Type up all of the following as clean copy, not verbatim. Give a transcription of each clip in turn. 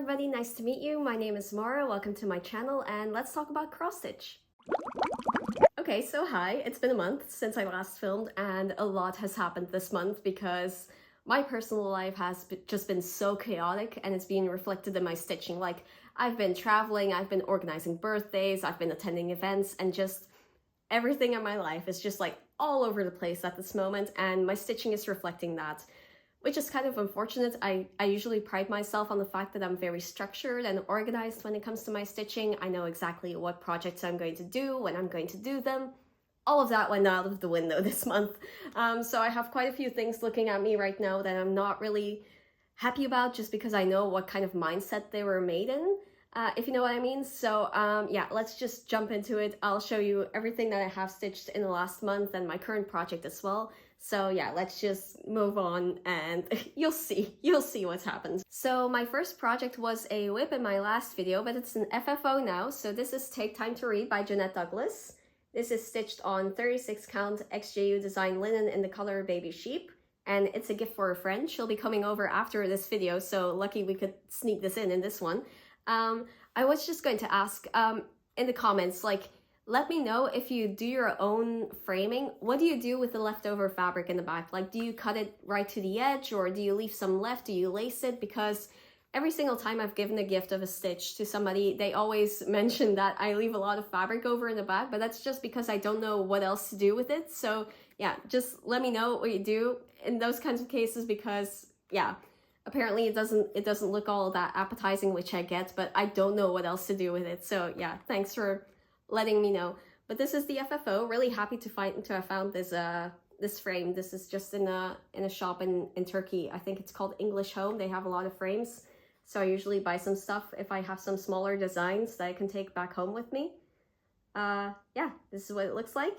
everybody, nice to meet you. My name is Mara, welcome to my channel, and let's talk about cross stitch. Okay, so hi, it's been a month since I last filmed and a lot has happened this month because my personal life has just been so chaotic and it's being reflected in my stitching. Like, I've been traveling, I've been organizing birthdays, I've been attending events, and just everything in my life is just like all over the place at this moment, and my stitching is reflecting that, which is kind of unfortunate. I usually pride myself on the fact that I'm very structured and organized when it comes to my stitching. I know exactly what projects I'm going to do, when I'm going to do them. All of that went out of the window this month. So I have quite a few things looking at me right now that I'm not really happy about, just because I know what kind of mindset they were made in, if you know what I mean. So yeah, let's just jump into it. I'll show you everything that I have stitched in the last month and my current project as well. So yeah, let's just move on and you'll see what's happened. So my first project was a whip in my last video, but it's an FFO now. So this is Take Time to Read by Jeannette Douglas. This is stitched on 36 count xjudesign linen in the color Baby Sheep. And it's a gift for a friend. She'll be coming over after this video, so lucky we could sneak this in this one. I was just going to ask in the comments, like, let me know if you do your own framing. What do you do with the leftover fabric in the back? Like, do you cut it right to the edge, or do you leave some left? Do you lace it? Because every single time I've given a gift of a stitch to somebody, they always mention that I leave a lot of fabric over in the back, but that's just because I don't know what else to do with it. So yeah, just let me know what you do in those kinds of cases, because yeah, apparently it doesn't look all that appetizing, which I get, but I don't know what else to do with it. So yeah, thanks for letting me know. But this is the FFO. Really happy to have found this this frame. This is just in a shop in Turkey. I think it's called English Home. They have a lot of frames, so I usually buy some stuff if I have some smaller designs that I can take back home with me. Yeah, this is what it looks like.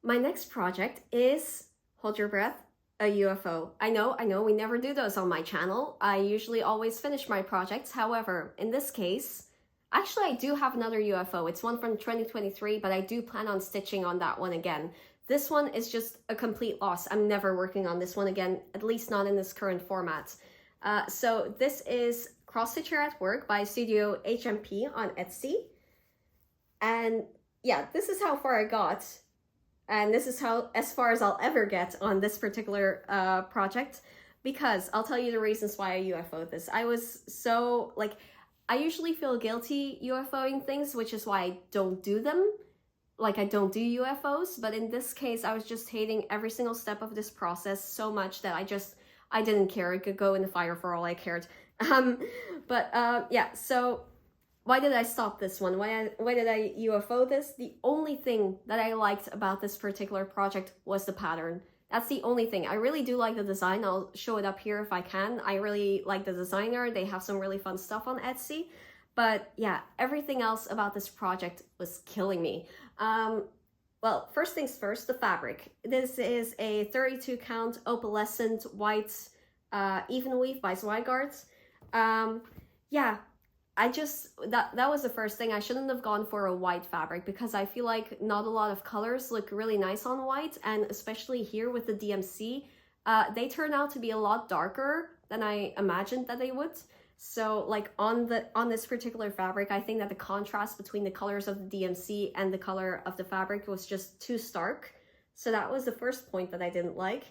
My next project is, hold your breath, a UFO. I know, we never do those on my channel. I usually always finish my projects. However, in this case, actually, I do have another UFO. It's one from 2023, but I do plan on stitching on that one again. This one is just a complete loss. I'm never working on this one again, at least not in this current format. So this is Cross Stitcher at Work by StudioHMP on Etsy. And yeah, this is how far I got. And this is as far as I'll ever get on this particular project, because I'll tell you the reasons why I UFO'd this. I was so, like, I usually feel guilty UFOing things, which is why I don't do them. Like, I don't do UFOs, but in this case, I was just hating every single step of this process so much that I didn't care. It could go in the fire for all I cared. Yeah, so why did I stop this one? Why did I UFO this? The only thing that I liked about this particular project was the pattern. That's the only thing. I really do like the design. I'll show it up here if I can. I really like the designer. They have some really fun stuff on Etsy. But yeah, everything else about this project was killing me. Well, first things first, the fabric. This is a 32 count opalescent white evenweave by Zweigart. Yeah, that was the first thing. I shouldn't have gone for a white fabric, because I feel like not a lot of colors look really nice on white, and especially here with the DMC, they turn out to be a lot darker than I imagined that they would. So like on this particular fabric, I think that the contrast between the colors of the DMC and the color of the fabric was just too stark. So that was the first point that I didn't like.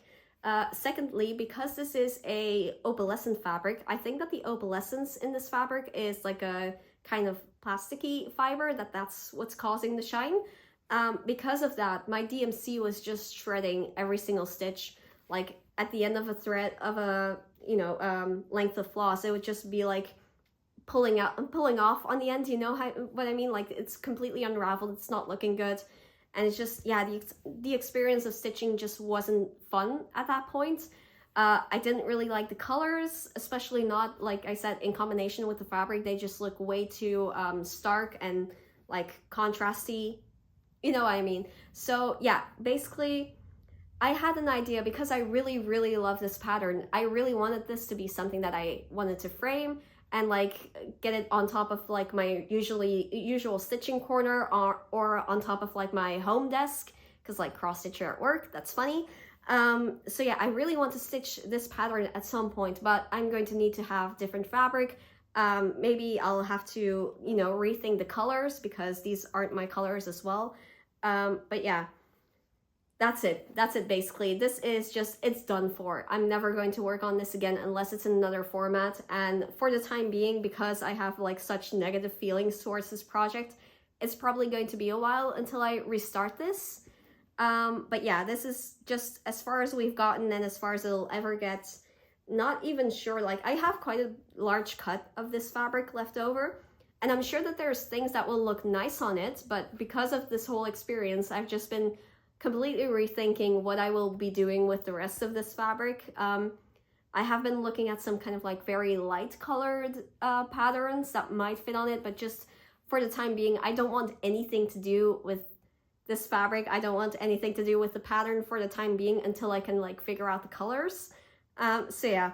Secondly, because this is a opalescent fabric, I think that the opalescence in this fabric is like a kind of plasticky fiber, that's what's causing the shine. Because of that, my DMC was just shredding every single stitch. Like at the end of a thread of a length of floss, it would just be like pulling off on the end. You know what I mean? Like, it's completely unraveled. It's not looking good. And it's just, yeah, the experience of stitching just wasn't fun at that point. I didn't really like the colors, especially not, like I said, in combination with the fabric. They just look way too stark and like contrasty, you know what I mean? So yeah, basically I had an idea, because I really, really love this pattern. I really wanted this to be something that I wanted to frame and like get it on top of like my usual stitching corner, or on top of like my home desk, because like cross stitcher at work, that's funny. So yeah, I really want to stitch this pattern at some point, but I'm going to need to have different fabric. Maybe I'll have to, you know, rethink the colors because these aren't my colors as well. But yeah, that's it. That's it basically. This is just, it's done for. I'm never going to work on this again unless it's in another format. And for the time being, because I have like such negative feelings towards this project, it's probably going to be a while until I restart this. But yeah, this is just as far as we've gotten and as far as it'll ever get. Not even sure, like I have quite a large cut of this fabric left over, and I'm sure that there's things that will look nice on it, but because of this whole experience, I've just been completely rethinking what I will be doing with the rest of this fabric. I have been looking at some kind of like very light colored patterns that might fit on it, but just for the time being, I don't want anything to do with this fabric. I don't want anything to do with the pattern for the time being until I can like figure out the colors. So yeah,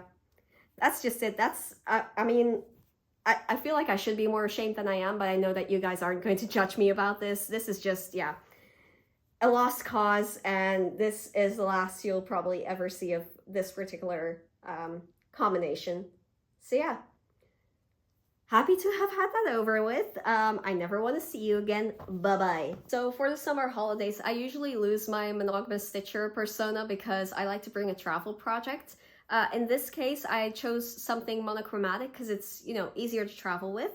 that's just it. That's, I mean, I feel like I should be more ashamed than I am, but I know that you guys aren't going to judge me about this. This is just, yeah, a lost cause, and this is the last you'll probably ever see of this particular combination. So yeah, happy to have had that over with. I never want to see you again. Bye-bye. So for the summer holidays, I usually lose my monogamous stitcher persona because I like to bring a travel project. In this case, I chose something monochromatic because it's, you know, easier to travel with.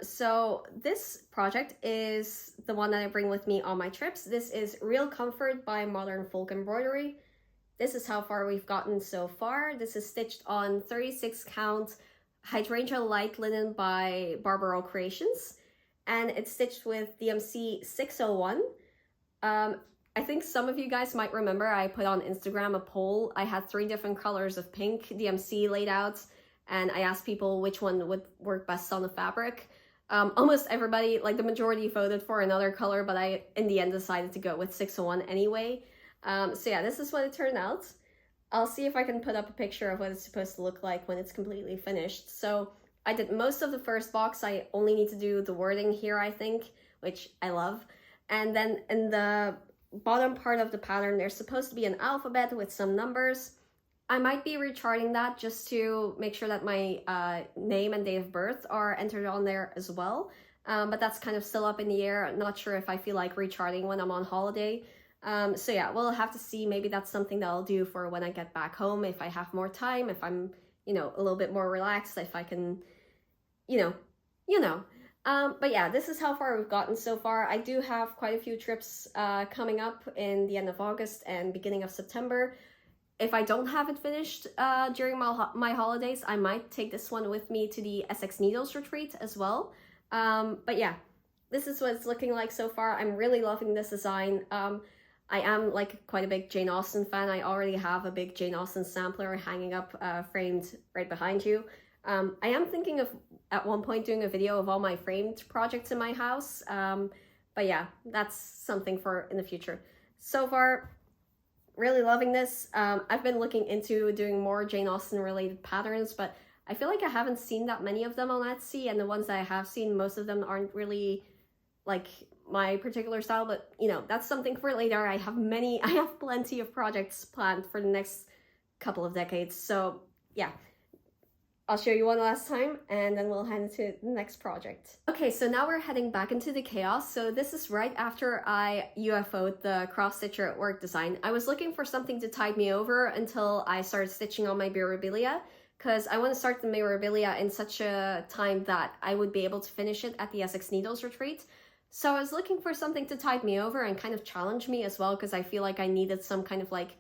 So this project is the one that I bring with me on my trips. This is Real Comfort by Modern Folk Embroidery. This is how far we've gotten so far. This is stitched on 36 count Hydrangea light linen by Barbaral Creations, and it's stitched with DMC 601. I think some of you guys might remember I put on Instagram a poll. I had 3 different colors of pink DMC laid out, and I asked people which one would work best on the fabric. Almost everybody, like the majority, voted for another color, but I, in the end, decided to go with 601 anyway. So yeah, this is what it turned out. I'll see if I can put up a picture of what it's supposed to look like when it's completely finished. So I did most of the first box. I only need to do the wording here, I think, which I love. And then in the bottom part of the pattern, there's supposed to be an alphabet with some numbers. I might be recharting that just to make sure that my name and date of birth are entered on there as well. But that's kind of still up in the air. I'm not sure if I feel like recharting when I'm on holiday. So yeah, we'll have to see. Maybe that's something that I'll do for when I get back home, if I have more time, if I'm, you know, a little bit more relaxed, if I can, you know. But yeah, this is how far we've gotten so far. I do have quite a few trips coming up in the end of August and beginning of September. If I don't have it finished during my holidays, I might take this one with me to the Essex Needles retreat as well. But yeah, this is what it's looking like so far. I'm really loving this design. I am like quite a big Jane Austen fan. I already have a big Jane Austen sampler hanging up framed right behind you. I am thinking of at one point doing a video of all my framed projects in my house. But yeah, that's something for in the future. So far, really loving this. I've been looking into doing more Jane Austen related patterns, but I feel like I haven't seen that many of them on Etsy, and the ones that I have seen, most of them aren't really like my particular style, but you know, that's something for later. I have plenty of projects planned for the next couple of decades. So yeah, I'll show you one last time and then we'll head into the next project. Okay, so now we're heading back into the chaos. So this is right after I UFO'd the cross stitcher at work design. I was looking for something to tide me over until I started stitching on my Mirabilia, because I want to start the Mirabilia in such a time that I would be able to finish it at the Essex Needles retreat. So I was looking for something to tide me over and kind of challenge me as well, because I feel like I needed some kind of like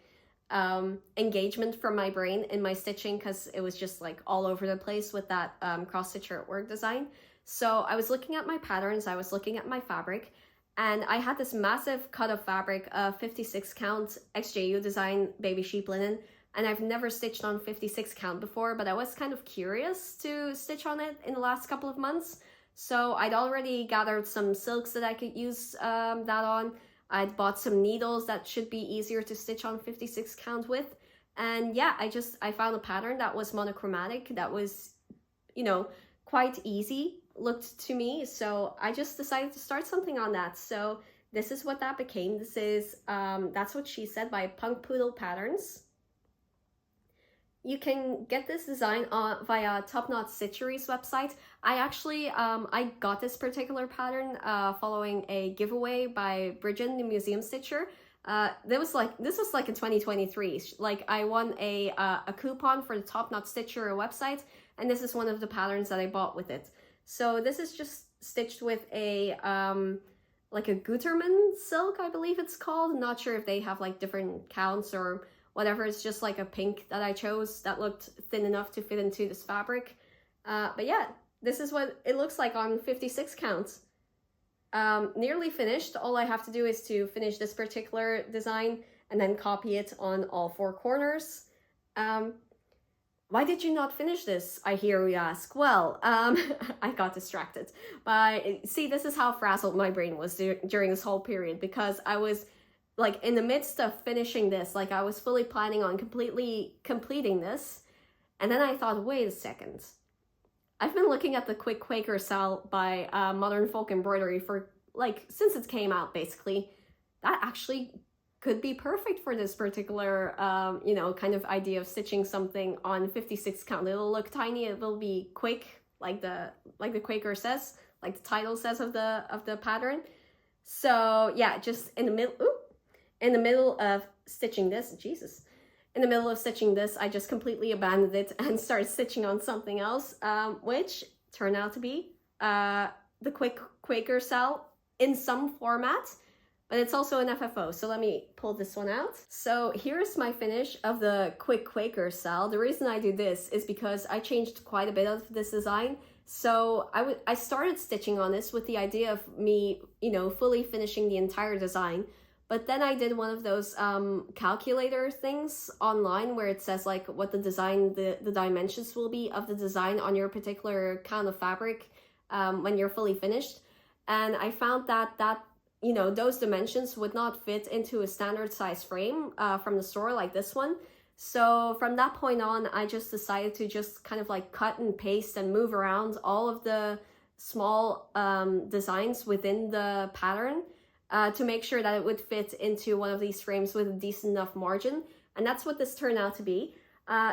engagement from my brain in my stitching, because it was just like all over the place with that cross stitcher at work design. So I was looking at my patterns, I was looking at my fabric, and I had this massive cut of fabric, 56 count xjudesign baby sheep linen, and I've never stitched on 56 count before, but I was kind of curious to stitch on it in the last couple of months. So I'd already gathered some silks that I could use that on. I'd bought some needles that should be easier to stitch on 56 count with. And yeah, I found a pattern that was monochromatic, that was, you know, quite easy, looked to me. So I just decided to start something on that. So this is what that became. This is That's What She Said by Punk Poodle Patterns. you can get this design via Top Knot Stitchery's website. I actually, I got this particular pattern following a giveaway by Bridget, the museum stitcher. This was like in 2023. Like I won a coupon for the Top Knot Stitcher website, and this is one of the patterns that I bought with it. So this is just stitched with a like a Gutermann silk, I believe it's called. I'm not sure if they have like different counts or whatever. It's just like a pink that I chose that looked thin enough to fit into this fabric. But yeah, this is what it looks like on 56 counts. Nearly finished. All I have to do is to finish this particular design and then copy it on all 4 corners. Why did you not finish this, I hear you ask? Well, I got distracted. But see, this is how frazzled my brain was during this whole period, because I was like in the midst of finishing this, like I was fully planning on completing this. And then I thought, wait a second. I've been looking at the Quaker Cell by Modern Folk Embroidery for like, since it came out basically. That actually could be perfect for this particular, you know, kind of idea of stitching something on 56 count. It'll look tiny, it will be quick, like the Quaker says, like the title says of the pattern. So yeah, just in the middle of stitching this, in the middle of stitching this, I just completely abandoned it and started stitching on something else, which turned out to be the Quaker Cell in some format, but it's also an FFO. So let me pull this one out. So here's my finish of the Quaker Cell. The reason I do this is because I changed quite a bit of this design. So I started stitching on this with the idea of me, you know, fully finishing the entire design. But then I did one of those calculator things online where it says like what the dimensions will be of the design on your particular count of fabric when you're fully finished. And I found that you know, those dimensions would not fit into a standard size frame from the store like this one. So from that point on, I just decided to just kind of like cut and paste and move around all of the small designs within the pattern to make sure that it would fit into one of these frames with a decent enough margin. And that's what this turned out to be.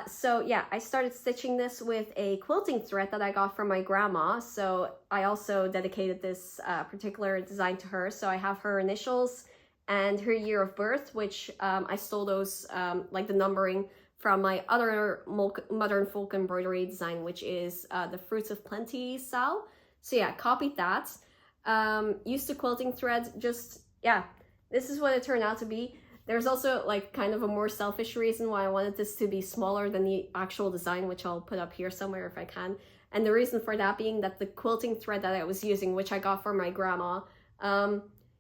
So yeah, I started stitching this with a quilting thread that I got from my grandma. So I also dedicated this particular design to her. So I have her initials and her year of birth, which I stole those, like the numbering, from my other Modern Folk Embroidery design, which is the Fruits of Plenty style. So yeah, copied that. Used the quilting thread, just, yeah, this is what it turned out to be. There's also like kind of a more selfish reason why I wanted this to be smaller than the actual design, which I'll put up here somewhere if I can. And the reason for that being that the quilting thread that I was using, which I got from my grandma,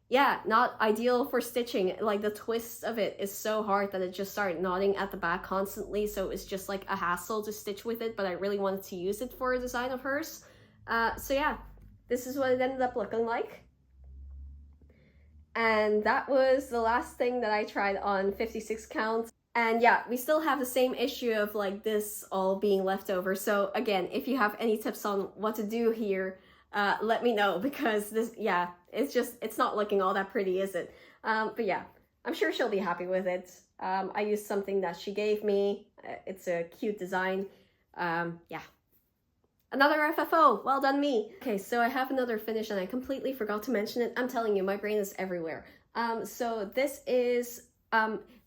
yeah, not ideal for stitching. Like the twist of it is so hard that it just started knotting at the back constantly. So it's just like a hassle to stitch with it, but I really wanted to use it for a design of hers. So yeah, this is what it ended up looking like. And that was the last thing that I tried on 56 counts. And yeah, we still have the same issue of like this all being left over. So again, if you have any tips on what to do here, let me know, because this, yeah, it's not looking all that pretty, is it? But yeah, I'm sure she'll be happy with it. I used something that she gave me. It's a cute design. Yeah. Another FFO, well done me. Okay, so I have another finish and I completely forgot to mention it. I'm telling you, my brain is everywhere. So this is,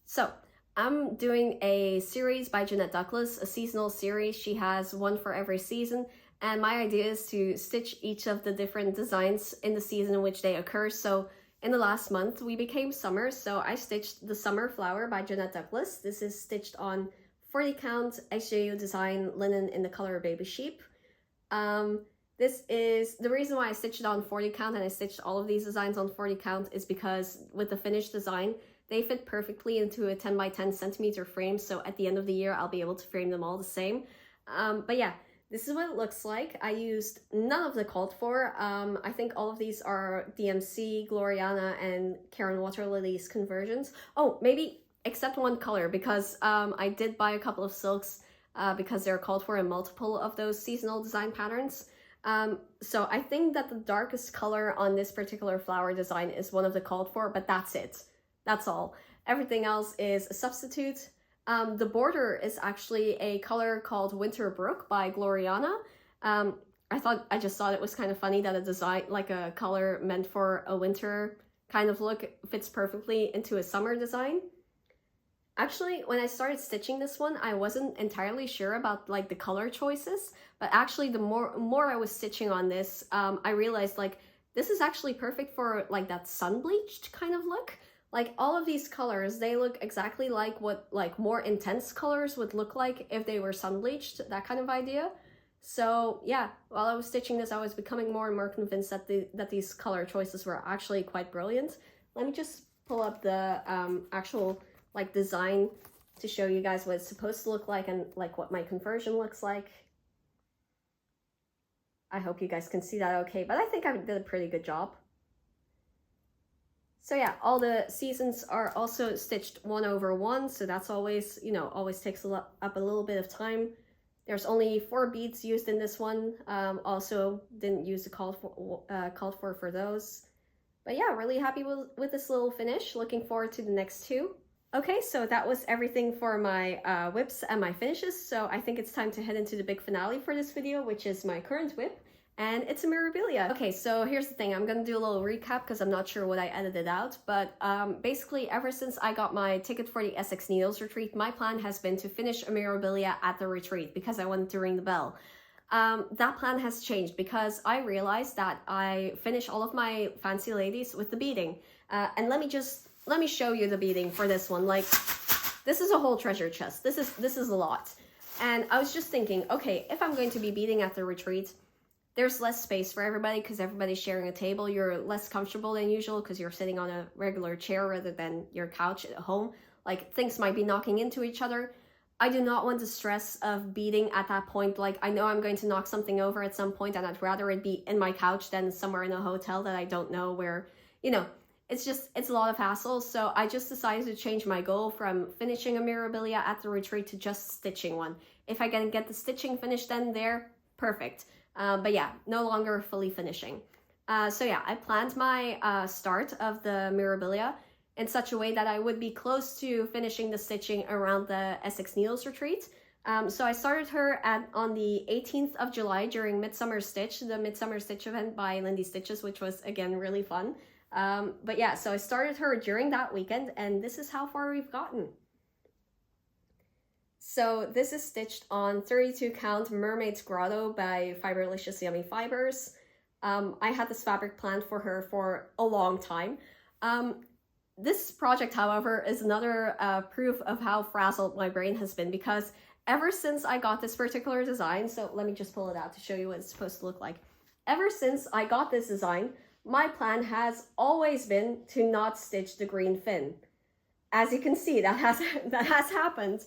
so I'm doing a series by Jeannette Douglas, a seasonal series. She has one for every season. And my idea is to stitch each of the different designs in the season in which they occur. So in the last month, we became summer. So I stitched the Summer Flower by Jeannette Douglas. This is stitched on 40 count xjudesign linen in the color Baby Sheep. This is the reason why I stitched it on 40 count, and I stitched all of these designs on 40 count is because with the finished design, they fit perfectly into a 10 by 10 centimeter frame. So at the end of the year, I'll be able to frame them all the same. But yeah, this is what it looks like. I used none of the called for. I think all of these are DMC, Gloriana, and Karen Waterlily's conversions. Oh, maybe except one color, because I did buy a couple of silks because they're called for in multiple of those seasonal design patterns. So I think that the darkest color on this particular flower design is one of the called for, but that's it. That's all. Everything else is a substitute. The border is actually a color called Winter Brook by Gloriana. I just thought it was kind of funny that a design, like a color meant for a winter kind of look, fits perfectly into a summer design. Actually, when I started stitching this one, I wasn't entirely sure about like the color choices, but actually the more I was stitching on this, I realized like this is actually perfect for like that sun bleached kind of look. Like all of these colors, they look exactly like what like more intense colors would look like if they were sun bleached, that kind of idea. So yeah, while I was stitching this, I was becoming more and more convinced that these color choices were actually quite brilliant. Let me just pull up the actual like design to show you guys what it's supposed to look like and like what my conversion looks like. I hope you guys can see that okay, but I think I did a pretty good job. So yeah, all the seasons are also stitched 1/1, so that's always, you know, always takes up a little bit of time. There's only 4 beads used in this one. Also didn't use the called for those. But yeah, really happy with this little finish. Looking forward to the next 2. Okay, so that was everything for my whips and my finishes. So I think it's time to head into the big finale for this video, which is my current whip. And it's a Mirabilia. Okay, so here's the thing. I'm gonna do a little recap because I'm not sure what I edited out. But basically, ever since I got my ticket for the Essex Needles retreat, my plan has been to finish a Mirabilia at the retreat because I wanted to ring the bell. That plan has changed because I realized that I finish all of my fancy ladies with the beading. And let me show you the beading for this one. Like, this is a whole treasure chest. This is a lot. And I was just thinking, okay, if I'm going to be beading at the retreat, there's less space for everybody because everybody's sharing a table. You're less comfortable than usual because you're sitting on a regular chair rather than your couch at home. Like, things might be knocking into each other. I do not want the stress of beading at that point. Like, I know I'm going to knock something over at some point and I'd rather it be in my couch than somewhere in a hotel that I don't know where, you know, it's a lot of hassle. So I just decided to change my goal from finishing a Mirabilia at the retreat to just stitching one. If I can get the stitching finished then there, perfect. But yeah, no longer fully finishing. So yeah, I planned my start of the Mirabilia in such a way that I would be close to finishing the stitching around the Essex Needles retreat. So I started her on the 18th of July during Midsummer Stitch, the Midsummer Stitch event by Lindy Stitches, which was again really fun. But yeah, so I started her during that weekend and this is how far we've gotten. So this is stitched on 32 count Mermaid's Grotto by Fiberlicious Yummy Fibers. I had this fabric planned for her for a long time. This project, however, is another proof of how frazzled my brain has been because ever since I got this particular design, so let me just pull it out to show you what it's supposed to look like. Ever since I got this design, my plan has always been to not stitch the green fin. As you can see, that has happened.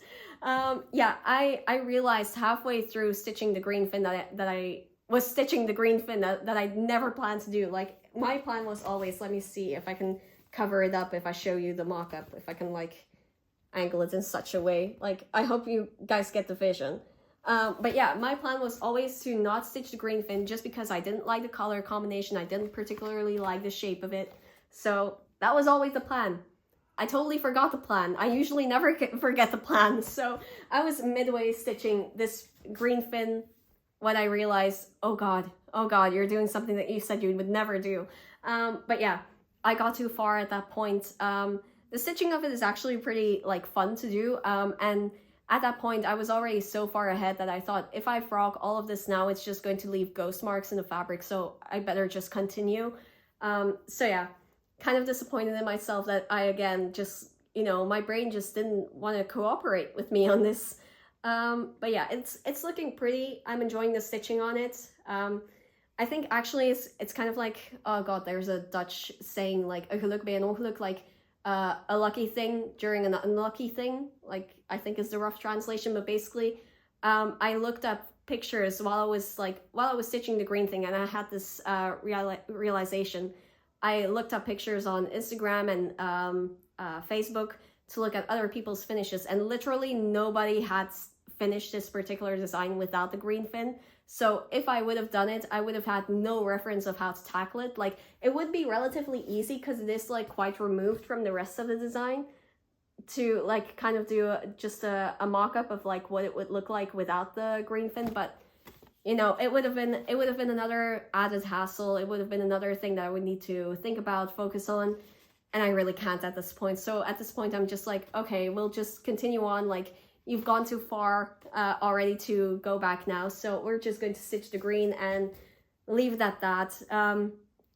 Yeah, I realized halfway through stitching the green fin that I was stitching the green fin that I never planned to do. Like, my plan was always, let me see if I can cover it up if I show you the mock-up, if I can like angle it in such a way. Like, I hope you guys get the vision. But yeah, my plan was always to not stitch the green fin just because I didn't like the color combination. I didn't particularly like the shape of it. So that was always the plan. I totally forgot the plan. I usually never forget the plan. So I was midway stitching this green fin when I realized, oh God, you're doing something that you said you would never do. But yeah, I got too far at that point. The stitching of it is actually pretty like fun to do. And at that point, I was already so far ahead that I thought if I frog all of this now, it's just going to leave ghost marks in the fabric. So I better just continue. So yeah. Kind of disappointed in myself that I again just, you know, my brain just didn't want to cooperate with me on this. But yeah, it's looking pretty. I'm enjoying the stitching on it. I think actually it's kind of like, oh God, there's a Dutch saying like een geluk bij een ongeluk, like a lucky thing during an unlucky thing, like I think is the rough translation. But basically, I looked up pictures while I was stitching the green thing, and I had this realization. I looked up pictures on Instagram and Facebook to look at other people's finishes, and literally nobody had finished this particular design without the green fin. So if I would have done it, I would have had no reference of how to tackle it. Like, it would be relatively easy because it is like quite removed from the rest of the design, to like kind of do just a mock-up of like what it would look like without the green fin, but you know, it would have been another added hassle. It would have been another thing that I would need to think about, focus on, and I really can't at this point. So at this point, I'm just like, okay, we'll just continue on. Like, you've gone too far already to go back now. So we're just going to stitch the green and leave it at that.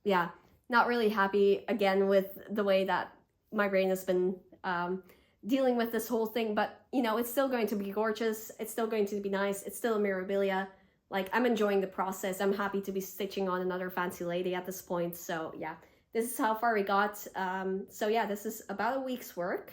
Yeah, not really happy again with the way that my brain has been dealing with this whole thing. But, you know, it's still going to be gorgeous. It's still going to be nice. It's still a Mirabilia. Like, I'm enjoying the process. I'm happy to be stitching on another fancy lady at this point. So yeah, this is how far we got. So yeah, this is about a week's work.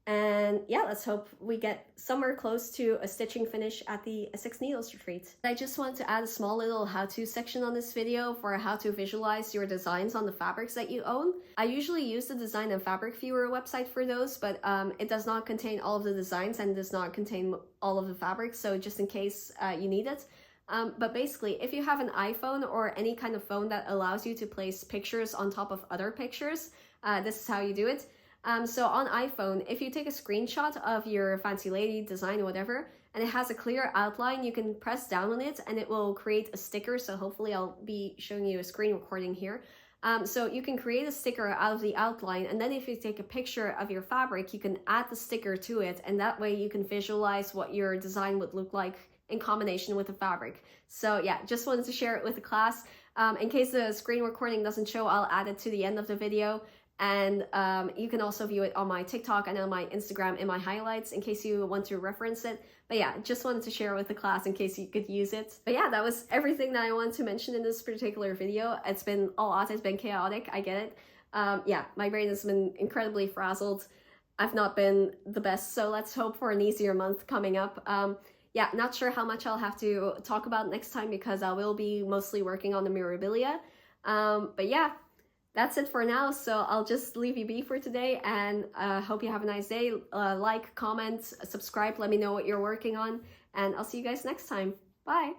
And yeah, let's hope we get somewhere close to a stitching finish at the 6 Needles retreat. I just want to add a small little how-to section on this video for how to visualize your designs on the fabrics that you own. I usually use the Design and Fabric Viewer website for those, but it does not contain all of the designs and does not contain all of the fabrics, so just in case you need it. But basically, if you have an iPhone or any kind of phone that allows you to place pictures on top of other pictures, this is how you do it. So on iPhone, if you take a screenshot of your fancy lady design or whatever, and it has a clear outline, you can press down on it and it will create a sticker. So hopefully I'll be showing you a screen recording here. So you can create a sticker out of the outline, and then if you take a picture of your fabric, you can add the sticker to it, and that way you can visualize what your design would look like in combination with the fabric. So yeah, just wanted to share it with the class. In case the screen recording doesn't show, I'll add it to the end of the video. And you can also view it on my TikTok and on my Instagram in my highlights in case you want to reference it. But yeah, just wanted to share with the class in case you could use it. But yeah, that was everything that I wanted to mention in this particular video. It's been a lot, it's been chaotic, I get it. Yeah, my brain has been incredibly frazzled. I've not been the best, so let's hope for an easier month coming up. Yeah, not sure how much I'll have to talk about next time because I will be mostly working on the Mirabilia. But yeah, that's it for now, so I'll just leave you be for today, and hope you have a nice day. Like, comment, subscribe, let me know what you're working on, and I'll see you guys next time. Bye!